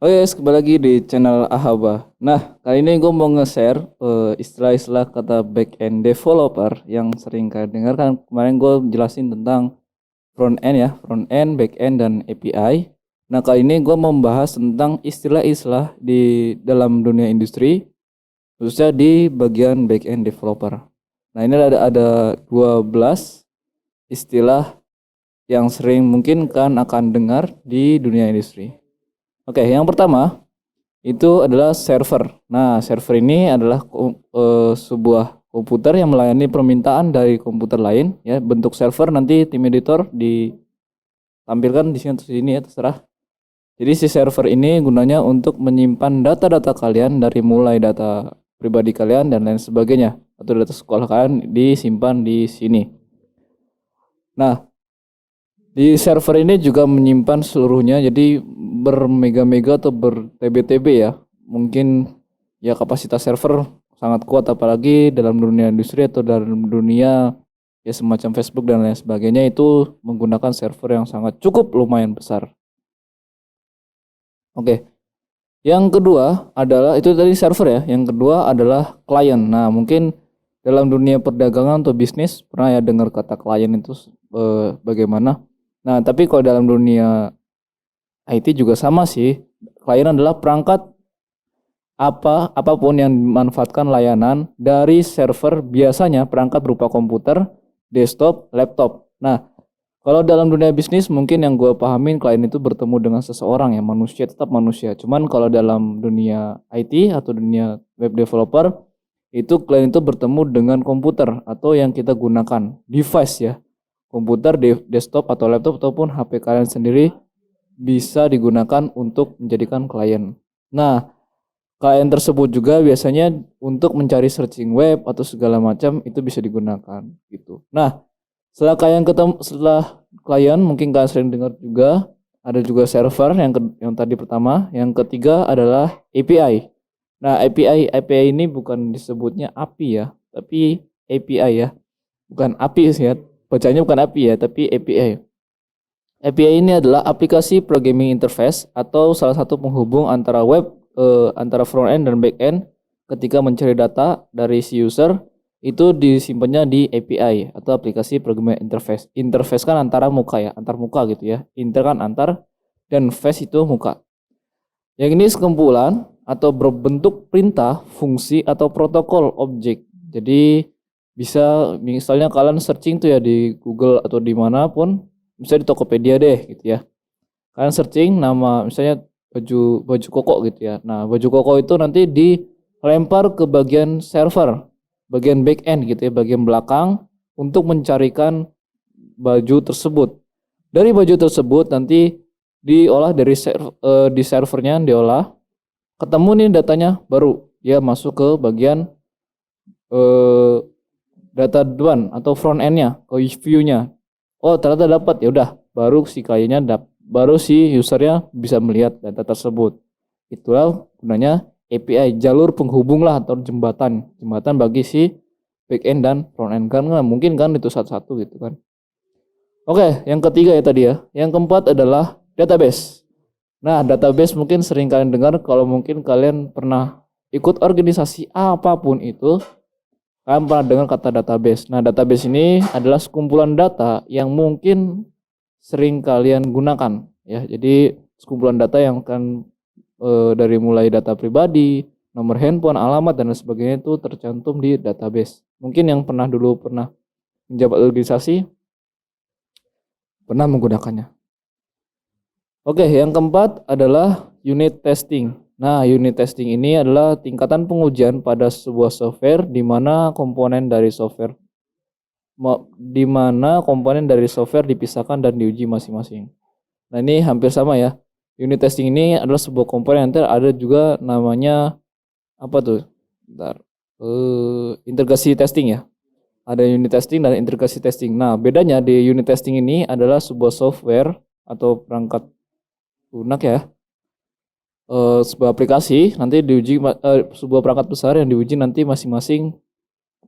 Oh yes, kembali lagi di channel Ahaba. Nah, kali ini gue mau nge-share istilah-istilah kata back-end developer yang sering kalian dengar kan. Kemarin gue jelasin tentang front-end ya, front-end, back-end, dan API. Nah, kali ini gue mau membahas tentang istilah-istilah di dalam dunia industri, khususnya di bagian back-end developer. Nah, ini ada 12 istilah yang sering mungkin kan akan dengar di dunia industri. Oke, yang pertama itu adalah server. Nah, server ini adalah sebuah komputer yang melayani permintaan dari komputer lain ya. Bentuk server nanti tim editor ditampilkan di sini atau sini ya, terserah. Jadi si server ini gunanya untuk menyimpan data-data kalian dari mulai data pribadi kalian dan lain sebagainya, atau data sekolah kalian disimpan di sini. Nah, di server ini juga menyimpan seluruhnya, jadi bermega-mega atau ber-TB-TB ya. Mungkin ya kapasitas server sangat kuat, apalagi dalam dunia industri atau dalam dunia ya semacam Facebook dan lain sebagainya, itu menggunakan server yang sangat cukup lumayan besar. Oke. Yang kedua adalah itu tadi server ya. Yang kedua adalah klien. Nah, mungkin dalam dunia perdagangan atau bisnis pernah ya dengar kata klien itu bagaimana. Nah, tapi kalau dalam dunia IT juga sama sih. Klien adalah perangkat apapun yang memanfaatkan layanan dari server, biasanya perangkat berupa komputer, desktop, laptop. Nah, kalau dalam dunia bisnis mungkin yang gue pahamin klien itu bertemu dengan seseorang ya, manusia tetap manusia. Cuman kalau dalam dunia IT atau dunia web developer itu klien itu bertemu dengan komputer atau yang kita gunakan device ya. Komputer, desktop atau laptop ataupun HP kalian sendiri bisa digunakan untuk menjadikan klien. Nah, klien tersebut juga biasanya untuk mencari searching web atau segala macam itu bisa digunakan gitu. Nah, setelah klien mungkin kalian sering dengar juga ada juga server yang tadi pertama. Yang ketiga adalah API. Nah, API ini bukan disebutnya API ya, tapi API ya. Bukan API sih ya. Bacanya bukan API ya, tapi API. API ini adalah aplikasi programming interface atau salah satu penghubung antara antara front end dan back end. Ketika mencari data dari si user itu disimpannya di API atau aplikasi programming interface. Interface kan antara muka ya, antar muka gitu ya. Inter kan antar dan face itu muka. Yang ini sekumpulan atau berbentuk perintah, fungsi atau protokol objek. Jadi bisa misalnya kalian searching tuh ya di Google atau dimanapun, misalnya di Tokopedia deh gitu ya. Kalian searching nama misalnya baju koko gitu ya. Nah, baju koko itu nanti dilempar ke bagian server, bagian back end gitu ya, bagian belakang untuk mencarikan baju tersebut. Dari baju tersebut nanti diolah di servernya diolah, ketemu nih datanya baru ya masuk ke bagian eh, data duluan atau front endnya ke view-nya. Oh, ternyata dapat, ya udah baru si kliennya baru si usernya bisa melihat data tersebut. Itulah gunanya API, jalur penghubung lah atau jembatan bagi si back end dan front end kan nggak mungkin kan itu satu-satu gitu kan. Oke, yang ketiga ya tadi ya. Yang keempat adalah database. Nah, database mungkin sering kalian dengar kalau mungkin kalian pernah ikut organisasi apapun itu, kalian pernah dengar kata database. Nah, database ini adalah sekumpulan data yang mungkin sering kalian gunakan ya. Jadi sekumpulan data yang akan dari mulai data pribadi, nomor handphone, alamat dan lain sebagainya itu tercantum di database. Mungkin yang dulu pernah menjabat organisasi pernah menggunakannya. Oke, yang keempat adalah unit testing. Nah, unit testing ini adalah tingkatan pengujian pada sebuah software di mana komponen dari software dipisahkan dan diuji masing-masing. Nah, ini hampir sama ya. Unit testing ini adalah sebuah komponen, nanti ada juga namanya apa tuh? Bentar. Integrasi testing ya. Ada unit testing dan integrasi testing. Nah, bedanya di unit testing ini adalah sebuah software atau perangkat lunak ya. Sebuah aplikasi nanti diuji sebuah perangkat besar yang diuji nanti masing-masing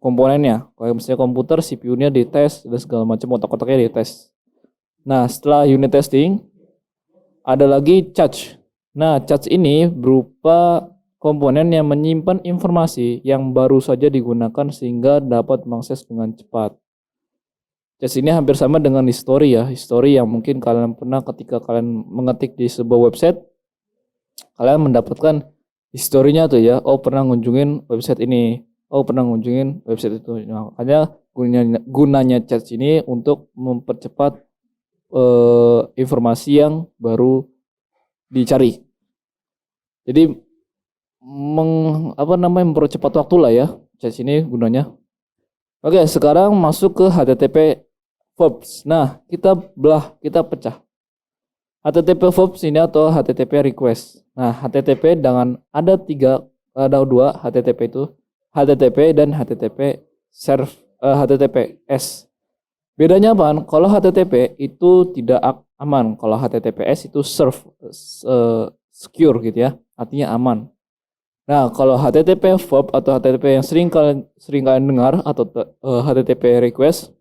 komponennya. Kayak misalnya komputer, CPU-nya dites dan segala macam otak-otaknya dites. Nah, setelah unit testing ada lagi charge. Nah, charge ini berupa komponen yang menyimpan informasi yang baru saja digunakan sehingga dapat mengakses dengan cepat. Charge ini hampir sama dengan history ya. History yang mungkin kalian pernah ketika kalian mengetik di sebuah website, kalian mendapatkan historinya tuh ya. Oh, pernah ngunjungin website ini. Oh, pernah ngunjungin website itu. Nah, makanya gunanya charge ini untuk mempercepat informasi yang baru dicari. Jadi mempercepat waktu lah ya. Charge ini gunanya. Oke, sekarang masuk ke HTTP verbs. Nah, kita pecah. HTTP verbs ini atau HTTP request. Nah, HTTP dengan ada dua HTTP itu, HTTP dan HTTP serve, HTTPS. Bedanya apa? Kalau HTTP itu tidak aman, kalau HTTPS itu secure gitu ya, artinya aman. Nah, kalau HTTP verb atau HTTP yang sering kalian dengar atau HTTP request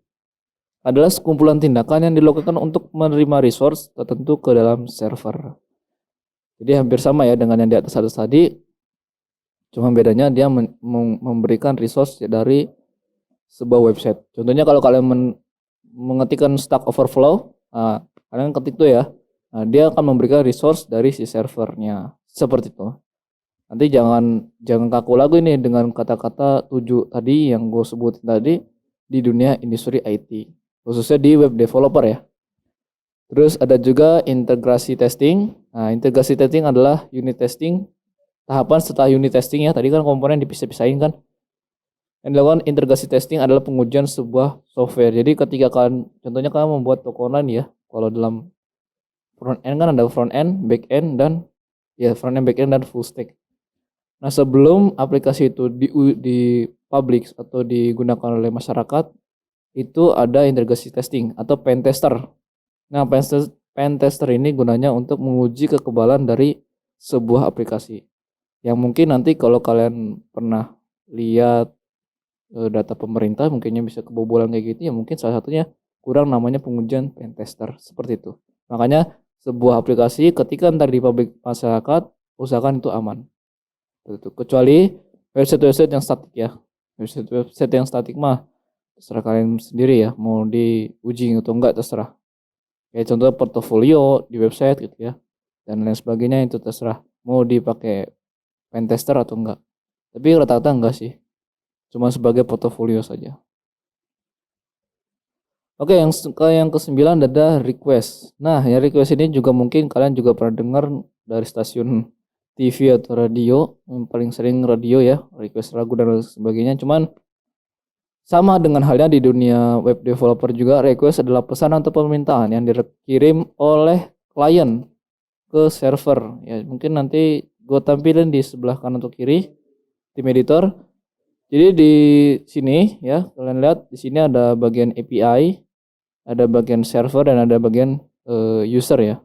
adalah sekumpulan tindakan yang dilakukan untuk menerima resource tertentu ke dalam server. Jadi hampir sama ya dengan yang di atas tadi. Cuma bedanya dia memberikan resource dari sebuah website. Contohnya kalau kalian mengetikkan Stack Overflow, kalian ketik itu ya. Nah, dia akan memberikan resource dari si servernya. Seperti itu. Nanti jangan kaku lagi nih dengan kata-kata 7 tadi yang gue sebutin tadi di dunia industri IT. Khususnya di web developer ya. Terus ada juga integrasi testing. Nah, integrasi testing adalah unit testing. Tahapan setelah unit testing ya. Tadi kan komponen dipisah-pisahin kan. Yang dilakukan integrasi testing adalah pengujian sebuah software. Jadi ketika contohnya kalian membuat toko online ya. Kalau dalam front end kan ada front end, back end, dan front end, back end, dan full stack. Nah, sebelum aplikasi itu di publish atau digunakan oleh masyarakat, itu ada integrasi testing atau pen tester. Nah, pen tester ini gunanya untuk menguji kekebalan dari sebuah aplikasi. Yang mungkin nanti kalau kalian pernah lihat data pemerintah mungkinnya bisa kebobolan kayak gitu ya, mungkin salah satunya kurang namanya pengujian pen tester seperti itu. Makanya sebuah aplikasi ketika ntar di publik masyarakat, usahakan itu aman. Betul. Kecuali website yang statik ya. Website yang statik mah terserah kalian sendiri ya, mau diuji atau enggak terserah. Kayak contoh portofolio di website gitu ya. Dan lain sebagainya itu terserah mau dipakai pen tester atau enggak. Tapi rata-rata enggak sih. Cuma sebagai portofolio saja. Oke, yang ke-9 ada request. Nah, ya request ini juga mungkin kalian juga pernah dengar dari stasiun TV atau radio, yang paling sering radio ya, request lagu dan sebagainya. Cuman sama dengan halnya di dunia web developer juga, request adalah pesan atau permintaan yang dikirim oleh klien ke server. Ya, mungkin nanti gue tampilin di sebelah kanan atau kiri tim editor. Jadi di sini ya, kalian lihat di sini ada bagian API, ada bagian server, dan ada bagian user ya.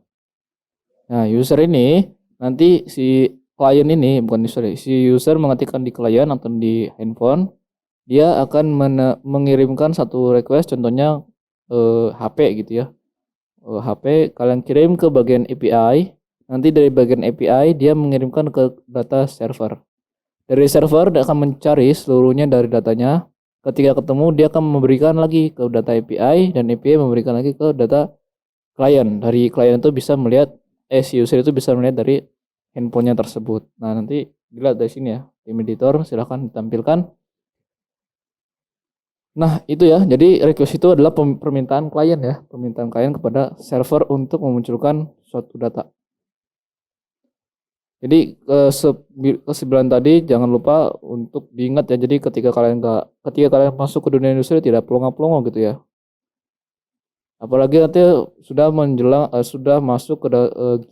Nah, user ini nanti si klien ini bukan user, si user mengetikkan di klien atau di handphone, dia akan mengirimkan satu request, contohnya HP gitu ya. HP kalian kirim ke bagian API, nanti dari bagian API dia mengirimkan ke data server. Dari server dia akan mencari seluruhnya dari datanya. Ketika ketemu dia akan memberikan lagi ke data API, dan API memberikan lagi ke data klien. Dari klien itu bisa melihat si user itu bisa melihat dari handphonenya tersebut. Nah, nanti dilihat dari sini ya. Tim editor silahkan ditampilkan. Nah, itu ya. Jadi request itu adalah permintaan klien ya. Permintaan klien kepada server untuk memunculkan suatu data. Jadi kesembilan tadi jangan lupa untuk diingat ya. Jadi ketika kalian masuk ke dunia industri tidak pelongo-pelongo gitu ya. Apalagi nanti sudah masuk ke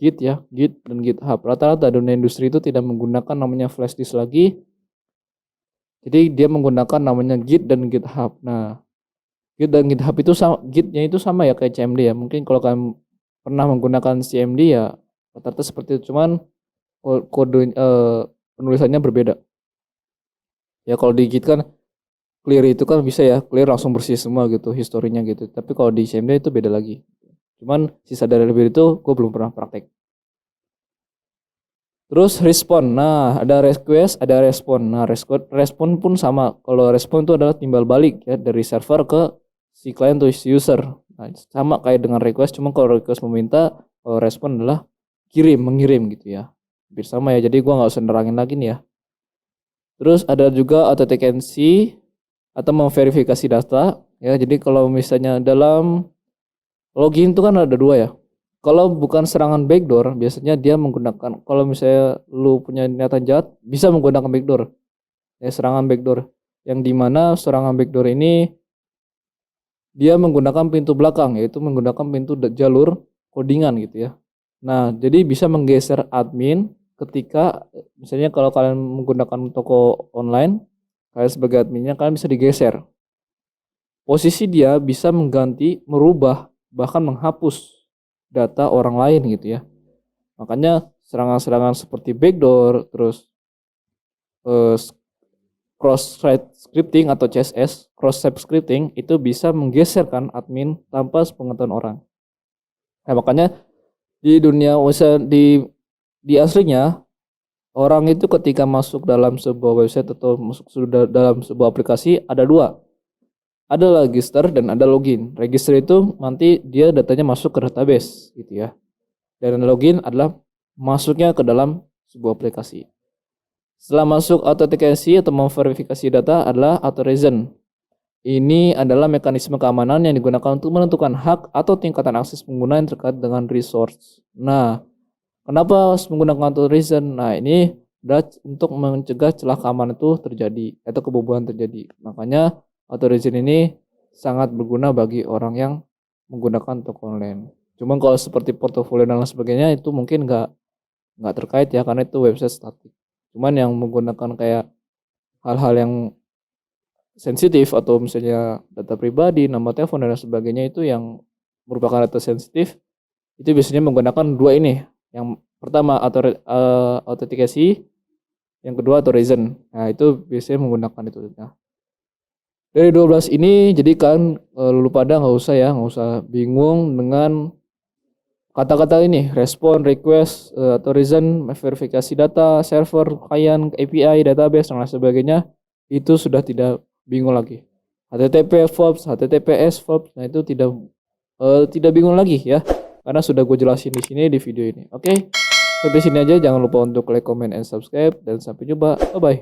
Git ya, Git dan GitHub. Rata-rata dunia industri itu tidak menggunakan namanya flash disk lagi. Jadi dia menggunakan namanya Git dan GitHub. Nah, Git dan GitHub itu Gitnya itu sama ya kayak CMD ya. Mungkin kalau kalian pernah menggunakan CMD ya rata-rata seperti itu, cuman kode penulisannya berbeda. Ya kalau di Git kan clear itu kan bisa ya, clear langsung bersih semua gitu historinya gitu. Tapi kalau di CMD itu beda lagi. Cuman sisa dari lebih itu gue belum pernah praktek. Terus respon. Nah, ada request, ada respon. Nah, respon pun sama. Kalau respon itu adalah timbal balik ya dari server ke si client atau si user. Nah, sama kayak dengan request, cuma kalau request meminta, kalau respon adalah mengirim gitu ya. Hampir sama ya. Jadi gua nggak usah nerangin lagi nih ya. Terus ada juga authentication atau memverifikasi data ya. Jadi kalau misalnya dalam login itu kan ada dua ya. Kalau bukan serangan backdoor, biasanya dia menggunakan, kalau misalnya lu punya niatan jahat, bisa menggunakan backdoor. Ya, serangan backdoor. Yang dimana serangan backdoor ini dia menggunakan pintu belakang, yaitu menggunakan pintu jalur codingan gitu ya. Nah, jadi bisa menggeser admin ketika, misalnya kalau kalian menggunakan toko online, kalian sebagai adminnya, kalian bisa digeser. Posisi dia bisa mengganti, merubah, bahkan menghapus data orang lain gitu ya. Makanya serangan-serangan seperti backdoor, terus cross-site scripting atau CSS, cross-site scripting itu bisa menggeserkan admin tanpa sepengetahuan orang. Nah, makanya di dunia usaha di aslinya orang itu ketika masuk dalam sebuah website atau masuk sudah dalam sebuah aplikasi ada dua. Ada register dan ada login. Register itu nanti dia datanya masuk ke database gitu ya. Dan login adalah masuknya ke dalam sebuah aplikasi. Setelah masuk authentication atau memverifikasi data adalah authorization. Ini adalah mekanisme keamanan yang digunakan untuk menentukan hak atau tingkatan akses pengguna yang terkait dengan resource. Nah, kenapa harus menggunakan authorization? Nah, ini adalah untuk mencegah celah keamanan itu terjadi atau kebobolan terjadi. Makanya authorization ini sangat berguna bagi orang yang menggunakan toko online. Cuman kalau seperti portofolio dan lain sebagainya itu mungkin nggak terkait ya karena itu website statik. Cuman yang menggunakan kayak hal-hal yang sensitif atau misalnya data pribadi, nama telepon dan lain sebagainya itu yang merupakan data sensitif itu biasanya menggunakan dua ini. Yang pertama authentication, yang kedua authorization. Nah, itu biasanya menggunakan itu. Nah, dari 12 ini jadi kan lu pada nggak usah bingung dengan kata-kata ini, respon, request, authorization, verifikasi data, server, client, API, database, dan lain sebagainya, itu sudah tidak bingung lagi. HTTP FOPS, HTTPS FOPS, nah itu tidak bingung lagi ya, karena sudah gue jelasin di sini di video ini. Oke, sampai sini aja. Jangan lupa untuk like, comment, and subscribe, dan sampai jumpa. Bye bye.